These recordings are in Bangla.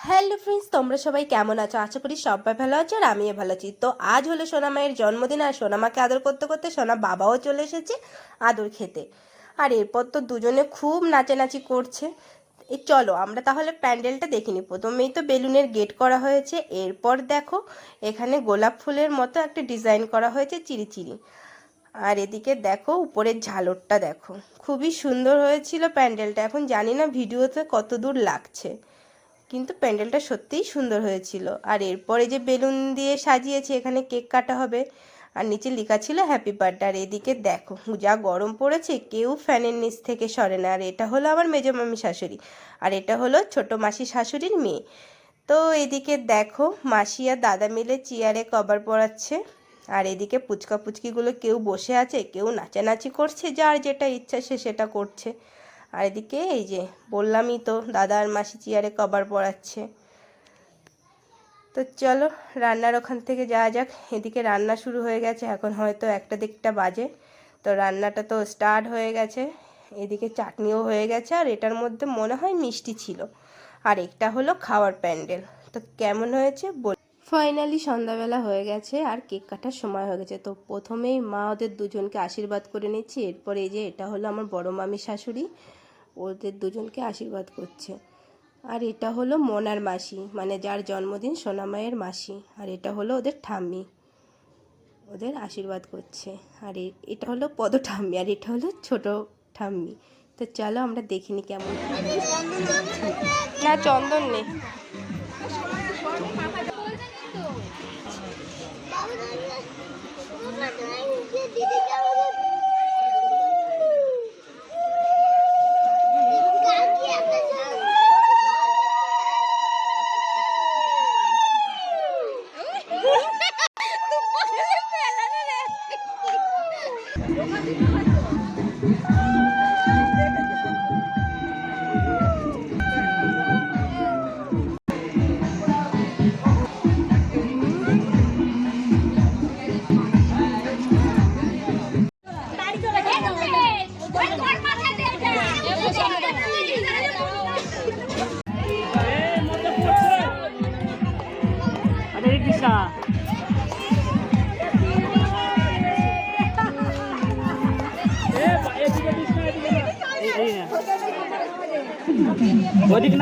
হ্যালো ফ্রেন্ডস, তোমরা সবাই কেমন আছো? আশা করি সবাই ভালো আছো আর আমিও ভালো আছি। তো আজ হলো সোনা মায়ের জন্মদিন আর সোনা মাকে আদর করতে করতে সোনা বাবাও চলে এসেছে আদর খেতে। আর এরপর তো দুজনে খুব নাচানাচি করছে। চলো আমরা তাহলে প্যান্ডেলটা দেখিনি। প্রথমেই তো বেলুনের গেট করা হয়েছে, এরপর দেখো এখানে গোলাপ ফুলের মতো একটা ডিজাইন করা হয়েছে চিরি। আর এদিকে দেখো উপরের ঝালরটা দেখো, খুবই সুন্দর হয়েছিল প্যান্ডেলটা। এখন জানি না ভিডিওতে কত দূর লাগছে, কিন্তু প্যান্ডেলটা সত্যিই সুন্দর হয়েছিল। আর এরপরে যে বেলুন দিয়ে সাজিয়েছে, এখানে কেক কাটা হবে আর নিচে লেখা ছিল হ্যাপি বার্থডে। আর এদিকে দেখো যা গরম পড়েছে, কেউ ফ্যানের নিচ থেকে সরে না। আর এটা হলো আমার মেজো মামি শাশুড়ি, আর এটা হলো ছোটো মাসি শাশুড়ির মেয়ে। তো এদিকে দেখো মাসি আর দাদা মিলে চেয়ারে কভার পরাচ্ছে। আর এদিকে পুচকা পুচকিগুলো কেউ বসে আছে, কেউ নাচানাচি করছে, যার যেটা ইচ্ছা সে সেটা করছে। আর এদিকে এই যে বললামই তো, দাদা আর মাসি চেয়ারে কভার পরাচ্ছে। তো চলো রান্নার ওখান থেকে যাওয়া যাক। এদিকে রান্না শুরু হয়ে গেছে, এখন হয়তো 1টা বাজে। তো রান্নাটা তো স্টার্ট হয়ে গেছে। এদিকে চাটনিও হয়ে গেছে, আর এটার মধ্যে মনে হয় মিষ্টি ছিল। আর একটা হলো খাওয়ার প্যান্ডেল। তো কেমন হয়েছে বল। ফাইনালি সন্ধ্যাবেলা হয়ে গেছে আর কেক কাটার সময় হয়ে গেছে। তো প্রথমেই মা ওদের দুজনকে আশীর্বাদ করে নিচ্ছি। এরপরে এই যে এটা হলো আমার বড় মামি শাশুড়ি, ওদের দুজনকে আশীর্বাদ করছে। আর এটা হলো মোনার মাসি, মানে যার জন্মদিন সোনামায়ের মাসি। আর এটা হলো ওদের ঠাম্মি, ওদের আশীর্বাদ করছে। আর এটা হলো পদ ঠাম্মি, আর এটা হলো ছোট ঠাম্মি। তো চলো আমরা দেখিনি কেমন। না চন্দন নেই।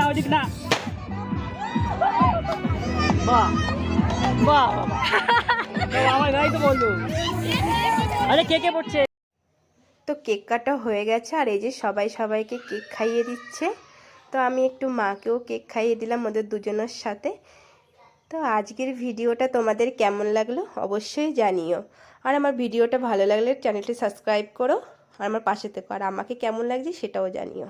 ওদিক না বাহ বাহ আমার গাড়ি তো বললো। আরে কে পড়ছে? তো কেক কাটা হয়ে গেছে, আর এই যে সবাইকে কেক খাইয়ে দিচ্ছে। তো আমি একটু মাকেও কেক খাইয়ে দিলাম ওদের দুজনের সাথে। তো আজকের ভিডিওটা তোমাদের কেমন লাগলো অবশ্যই জানিও। আর আমার ভিডিওটা ভালো লাগলে চ্যানেলটি সাবস্ক্রাইব করো, আর আমার পাশে থেকো। আর আমাকে কেমন লাগছে সেটাও জানিও।